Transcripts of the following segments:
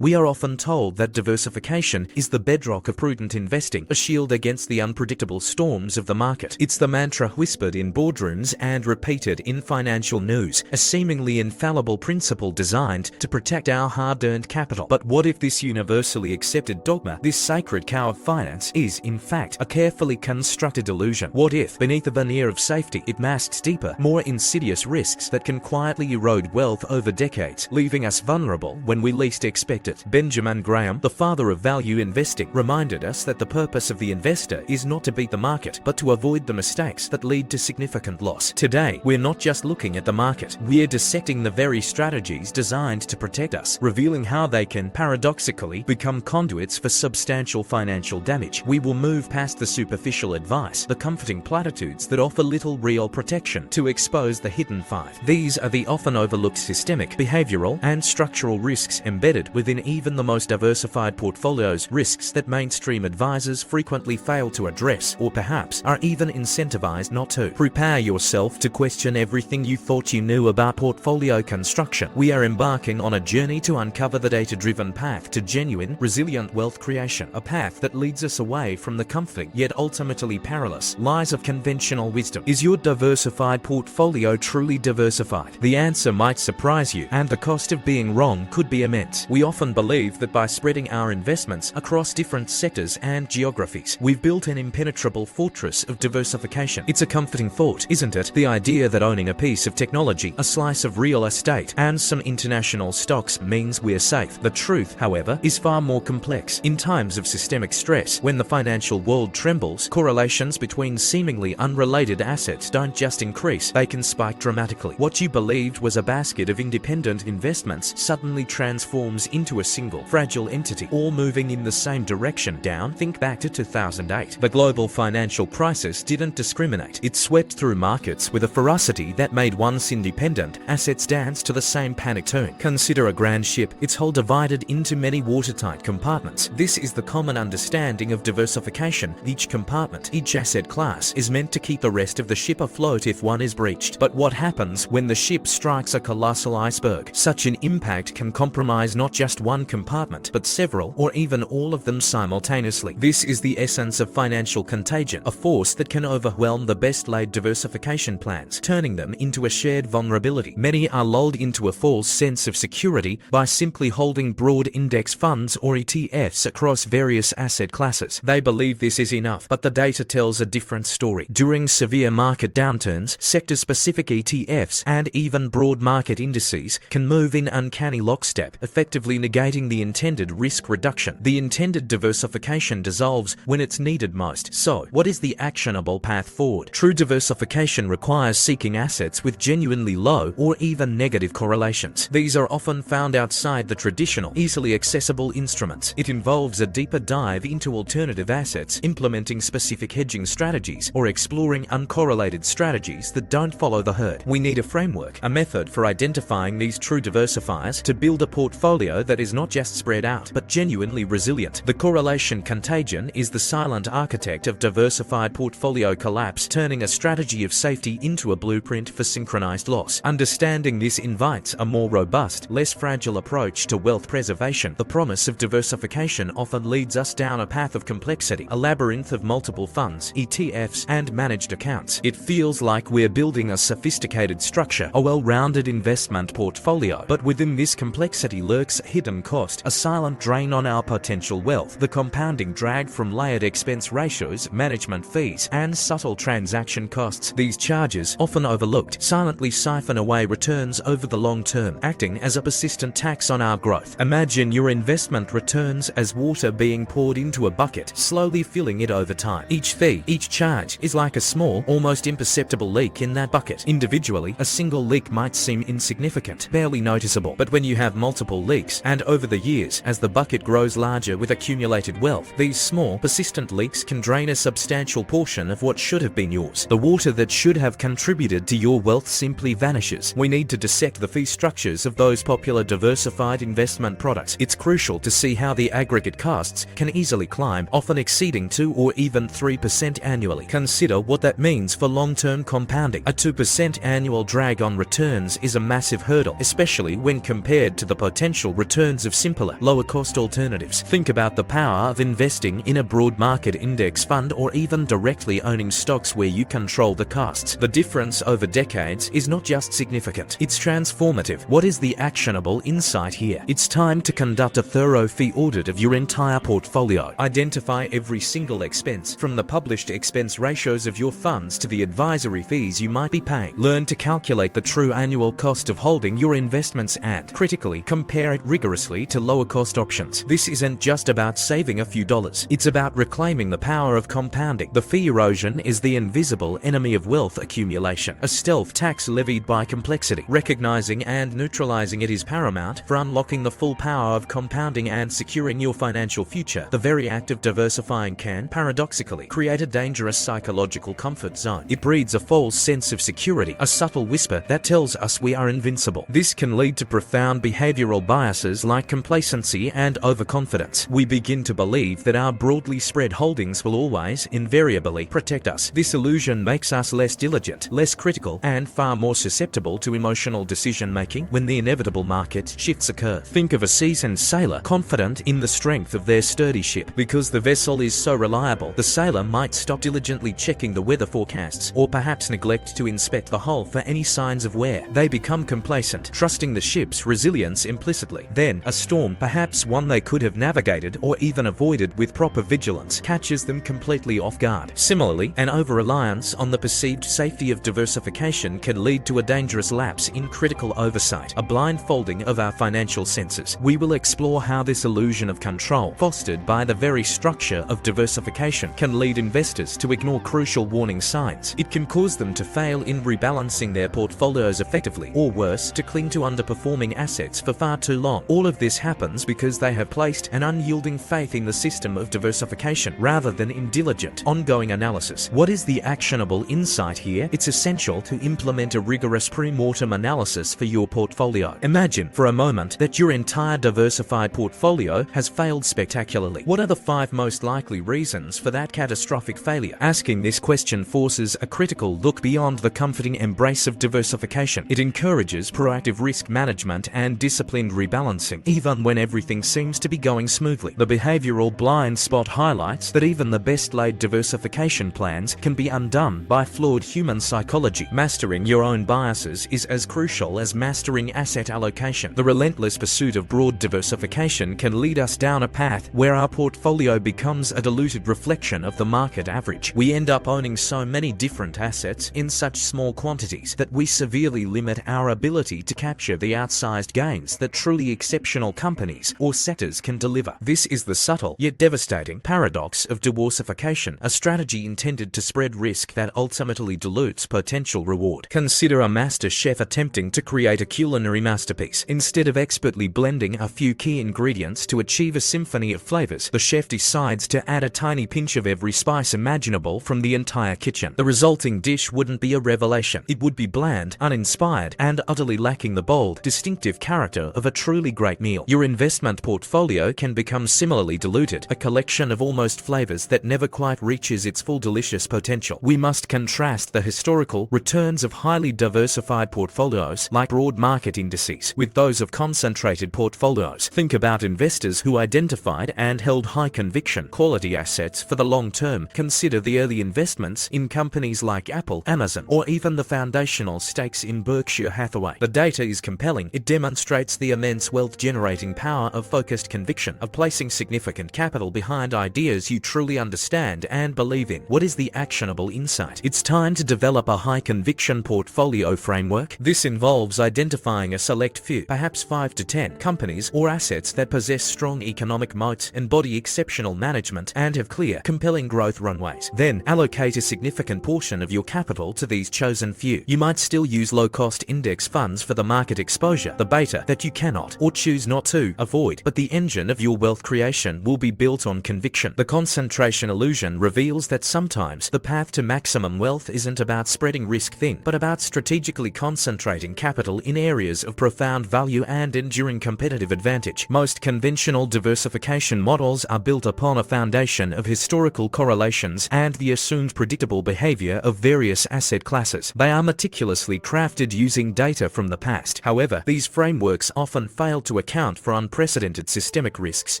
We are often told that diversification is the bedrock of prudent investing, a shield against the unpredictable storms of the market. It's the mantra whispered in boardrooms and repeated in financial news, a seemingly infallible principle designed to protect our hard-earned capital. But what if this universally accepted dogma, this sacred cow of finance, is, in fact, a carefully constructed illusion? What if, beneath a veneer of safety, it masks deeper, more insidious risks that can quietly erode wealth over decades, leaving us vulnerable when we least expect it? Benjamin Graham, the father of value investing, reminded us that the purpose of the investor is not to beat the market, but to avoid the mistakes that lead to significant loss. Today, we're not just looking at the market, we're dissecting the very strategies designed to protect us, revealing how they can, paradoxically, become conduits for substantial financial damage. We will move past the superficial advice, the comforting platitudes that offer little real protection, to expose the hidden five. These are the often overlooked systemic, behavioral, and structural risks embedded within even the most diversified portfolios, risks that mainstream advisors frequently fail to address, or perhaps are even incentivized not to. Prepare yourself to question everything you thought you knew about portfolio construction. We are embarking on a journey to uncover the data-driven path to genuine, resilient wealth creation, a path that leads us away from the comforting, yet ultimately perilous, lies of conventional wisdom. Is your diversified portfolio truly diversified? The answer might surprise you, and the cost of being wrong could be immense. We often believe that by spreading our investments across different sectors and geographies, we've built an impenetrable fortress of diversification. It's a comforting thought, isn't it? The idea that owning a piece of technology, a slice of real estate, and some international stocks means we're safe. The truth, however, is far more complex. In times of systemic stress, when the financial world trembles, correlations between seemingly unrelated assets don't just increase, they can spike dramatically. What you believed was a basket of independent investments suddenly transforms into a single, fragile entity, all moving in the same direction. Think back to 2008. The global financial crisis didn't discriminate. It swept through markets with a ferocity that made once independent assets dance to the same panic tune. Consider a grand ship, its hull divided into many watertight compartments. This is the common understanding of diversification. Each compartment, each asset class, is meant to keep the rest of the ship afloat if one is breached. But what happens when the ship strikes a colossal iceberg? Such an impact can compromise not just one compartment, but several, or even all of them simultaneously. This is the essence of financial contagion, a force that can overwhelm the best-laid diversification plans, turning them into a shared vulnerability. Many are lulled into a false sense of security by simply holding broad index funds or ETFs across various asset classes. They believe this is enough, but the data tells a different story. During severe market downturns, sector-specific ETFs and even broad market indices can move in uncanny lockstep, effectively negating the intended risk reduction. The intended diversification dissolves when it's needed most. So, what is the actionable path forward? True diversification requires seeking assets with genuinely low or even negative correlations. These are often found outside the traditional, easily accessible instruments. It involves a deeper dive into alternative assets, implementing specific hedging strategies, or exploring uncorrelated strategies that don't follow the herd. We need a framework, a method for identifying these true diversifiers to build a portfolio that is not just spread out, but genuinely resilient. The correlation contagion is the silent architect of diversified portfolio collapse, turning a strategy of safety into a blueprint for synchronized loss. Understanding this invites a more robust, less fragile approach to wealth preservation. The promise of diversification often leads us down a path of complexity, a labyrinth of multiple funds, ETFs, and managed accounts. It feels like we're building a sophisticated structure, a well-rounded investment portfolio. But within this complexity lurks a hidden cost, a silent drain on our potential wealth, the compounding drag from layered expense ratios, management fees, and subtle transaction costs. These charges, often overlooked, silently siphon away returns over the long term, acting as a persistent tax on our growth. Imagine your investment returns as water being poured into a bucket, slowly filling it over time. Each fee, each charge, is like a small, almost imperceptible leak in that bucket. Individually, a single leak might seem insignificant, barely noticeable. But when you have multiple leaks, and over the years, as the bucket grows larger with accumulated wealth, these small, persistent leaks can drain a substantial portion of what should have been yours. The water that should have contributed to your wealth simply vanishes. We need to dissect the fee structures of those popular diversified investment products. It's crucial to see how the aggregate costs can easily climb, often exceeding 2 or even 3% annually. Consider what that means for long-term compounding. A 2% annual drag on returns is a massive hurdle, especially when compared to the potential return returns of simpler, lower-cost alternatives. Think about the power of investing in a broad market index fund or even directly owning stocks where you control the costs. The difference over decades is not just significant, it's transformative. What is the actionable insight here? It's time to conduct a thorough fee audit of your entire portfolio. Identify every single expense, from the published expense ratios of your funds to the advisory fees you might be paying. Learn to calculate the true annual cost of holding your investments and, critically, compare it rigorously to lower-cost options. This isn't just about saving a few dollars. It's about reclaiming the power of compounding. The fee erosion is the invisible enemy of wealth accumulation, a stealth tax levied by complexity. Recognizing and neutralizing it is paramount for unlocking the full power of compounding and securing your financial future. The very act of diversifying can, paradoxically, create a dangerous psychological comfort zone. It breeds a false sense of security, a subtle whisper that tells us we are invincible. This can lead to profound behavioral biases like complacency and overconfidence. We begin to believe that our broadly spread holdings will always, invariably, protect us. This illusion makes us less diligent, less critical, and far more susceptible to emotional decision-making when the inevitable market shifts occur. Think of a seasoned sailor confident in the strength of their sturdy ship. Because the vessel is so reliable, the sailor might stop diligently checking the weather forecasts, or perhaps neglect to inspect the hull for any signs of wear. They become complacent, trusting the ship's resilience implicitly. Then, a storm, perhaps one they could have navigated or even avoided with proper vigilance, catches them completely off guard. Similarly, an over-reliance on the perceived safety of diversification can lead to a dangerous lapse in critical oversight, a blind folding of our financial senses. We will explore how this illusion of control, fostered by the very structure of diversification, can lead investors to ignore crucial warning signs. It can cause them to fail in rebalancing their portfolios effectively, or worse, to cling to underperforming assets for far too long. All of this happens because they have placed an unyielding faith in the system of diversification rather than in diligent, ongoing analysis. What is the actionable insight here? It's essential to implement a rigorous pre-mortem analysis for your portfolio. Imagine for a moment that your entire diversified portfolio has failed spectacularly. What are the 5 most likely reasons for that catastrophic failure? Asking this question forces a critical look beyond the comforting embrace of diversification. It encourages proactive risk management and disciplined rebalancing, even when everything seems to be going smoothly. The behavioral blind spot highlights that even the best-laid diversification plans can be undone by flawed human psychology. Mastering your own biases is as crucial as mastering asset allocation. The relentless pursuit of broad diversification can lead us down a path where our portfolio becomes a diluted reflection of the market average. We end up owning so many different assets in such small quantities that we severely limit our ability to capture the outsized gains that truly exceptional companies or sectors can deliver. This is the subtle yet devastating paradox of diversification, a strategy intended to spread risk that ultimately dilutes potential reward. Consider a master chef attempting to create a culinary masterpiece. Instead of expertly blending a few key ingredients to achieve a symphony of flavors, the chef decides to add a tiny pinch of every spice imaginable from the entire kitchen. The resulting dish wouldn't be a revelation. It would be bland, uninspired, and utterly lacking the bold, distinctive character of a truly great meal. Your investment portfolio can become similarly diluted, a collection of almost flavors that never quite reaches its full delicious potential. We must contrast the historical returns of highly diversified portfolios, like broad market indices, with those of concentrated portfolios. Think about investors who identified and held high conviction, quality assets for the long term. Consider the early investments in companies like Apple, Amazon, or even the foundational stakes in Berkshire Hathaway. The data is compelling. It demonstrates the immense wealth-generating power of focused conviction, of placing significant capital behind ideas you truly understand and believe in. What is the actionable insight? It's time to develop a high-conviction portfolio framework. This involves identifying a select few, perhaps 5 to 10, companies or assets that possess strong economic moats, embody exceptional management, and have clear, compelling growth runways. Then, allocate a significant portion of your capital to these chosen few. You might still use low-cost index funds for the market exposure, the beta that you cannot, or choose not to, avoid, but the engine of your wealth creation will be built on conviction. The concentration illusion reveals that sometimes the path to maximum wealth isn't about spreading risk thin, but about strategically concentrating capital in areas of profound value and enduring competitive advantage. Most conventional diversification models are built upon a foundation of historical correlations and the assumed predictable behavior of various asset classes. They are meticulously crafted using data from the past. However, these frameworks often fail to account for unprecedented systemic risks,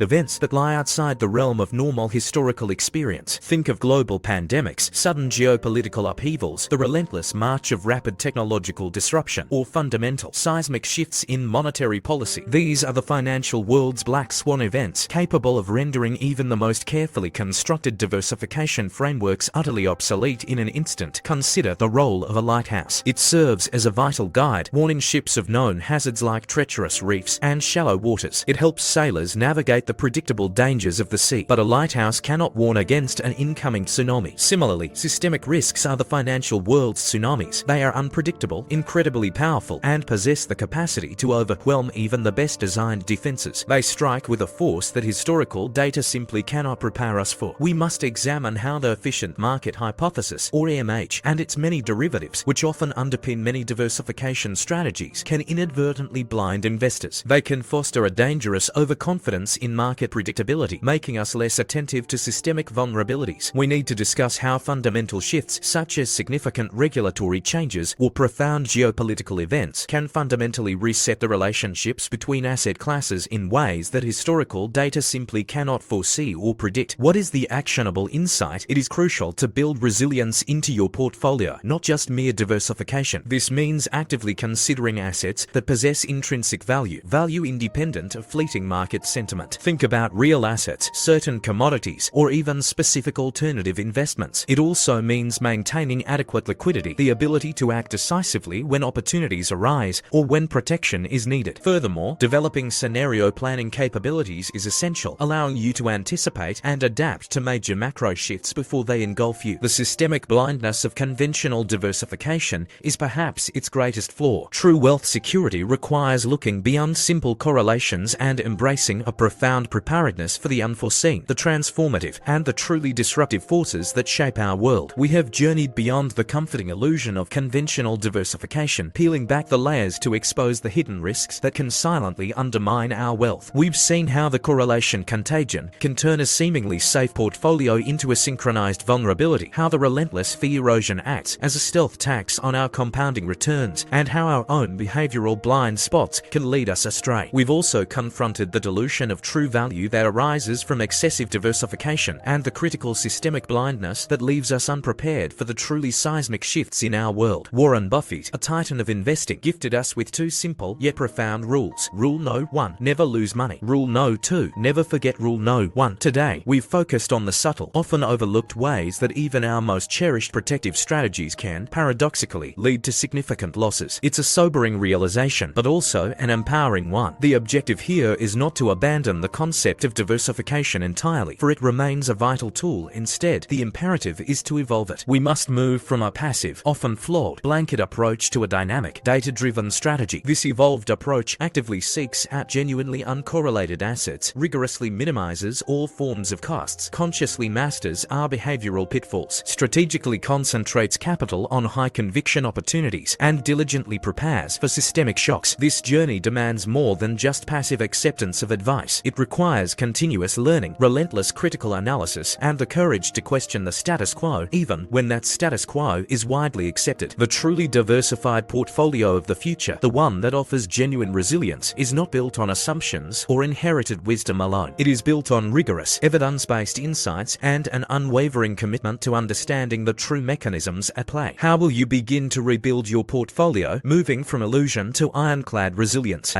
events that lie outside the realm of normal historical experience. Think of global pandemics, sudden geopolitical upheavals, the relentless march of rapid technological disruption, or fundamental seismic shifts in monetary policy. These are the financial world's black swan events, capable of rendering even the most carefully constructed diversification frameworks utterly obsolete in an instant. Consider the role of a lighthouse. It serves as a vital guide, warning ships of known hazards like treacherous reefs and shallow waters. It helps sailors navigate the predictable dangers of the sea, but a lighthouse cannot warn against an incoming tsunami. Similarly, systemic risks are the financial world's tsunamis. They are unpredictable, incredibly powerful, and possess the capacity to overwhelm even the best designed defenses. They strike with a force that historical data simply cannot prepare us for. We must examine how the efficient market hypothesis, or EMH, and its many derivatives, which often underpin many diversification strategies, can inadvertently blind investors. They can foster a dangerous overconfidence in market predictability, making us less attentive to systemic vulnerabilities. We need to discuss how fundamental shifts, such as significant regulatory changes or profound geopolitical events, can fundamentally reset the relationships between asset classes in ways that historical data simply cannot foresee or predict. What is the actionable insight? It is crucial to build resilience into your portfolio, not just mere diversification. This means actively considering assets that possess intrinsic value independent of fleeting market sentiment. Think about real assets, certain commodities, or even specific alternative investments. It also means maintaining adequate liquidity, the ability to act decisively when opportunities arise or when protection is needed. Furthermore, developing scenario planning capabilities is essential, allowing you to anticipate and adapt to major macro shifts before they engulf you. The systemic blindness of conventional diversification is perhaps its greatest flaw. True wealth security requires looking beyond simple correlations and embracing a profound preparedness for the unforeseen, the transformative, and the truly disruptive forces that shape our world. We have journeyed beyond the comforting illusion of conventional diversification, peeling back the layers to expose the hidden risks that can silently undermine our wealth. We've seen how the correlation contagion can turn a seemingly safe portfolio into a synchronized vulnerability, how the relentless fee erosion acts as a stealth tax on our compounding returns, and how our own behavioral blind spots can lead us astray. We've also confronted the dilution of true value that arises from excessive diversification and the critical systemic blindness that leaves us unprepared for the truly seismic shifts in our world. Warren Buffett, a titan of investing, gifted us with two simple yet profound rules. Rule No. 1. Never lose money. Rule No. 2. Never forget Rule No. 1. Today, we've focused on the subtle, often overlooked ways that even our most cherished protective strategies can, paradoxically, lead to significant losses. It's a sobering realization, but also an empowering one. The objective here is not to abandon the concept of diversification entirely, for it remains a vital tool. Instead, the imperative is to evolve it. We must move from a passive, often flawed, blanket approach to a dynamic, data-driven strategy. This evolved approach actively seeks out genuinely uncorrelated assets, rigorously minimizes all forms of costs, consciously masters our behavioral pitfalls, strategically concentrates capital on high-conviction opportunities, and diligently prepares for systemic shocks. This journey demands more than just passive acceptance of advice. It requires continuous learning, relentless critical analysis, and the courage to question the status quo, even when that status quo is widely accepted. The truly diversified portfolio of the future, the one that offers genuine resilience, is not built on assumptions or inherited wisdom alone. It is built on rigorous, evidence-based insights and an unwavering commitment to understanding the true mechanisms at play. How will you begin to rebuild your portfolio, moving from illusion to ironclad resilience?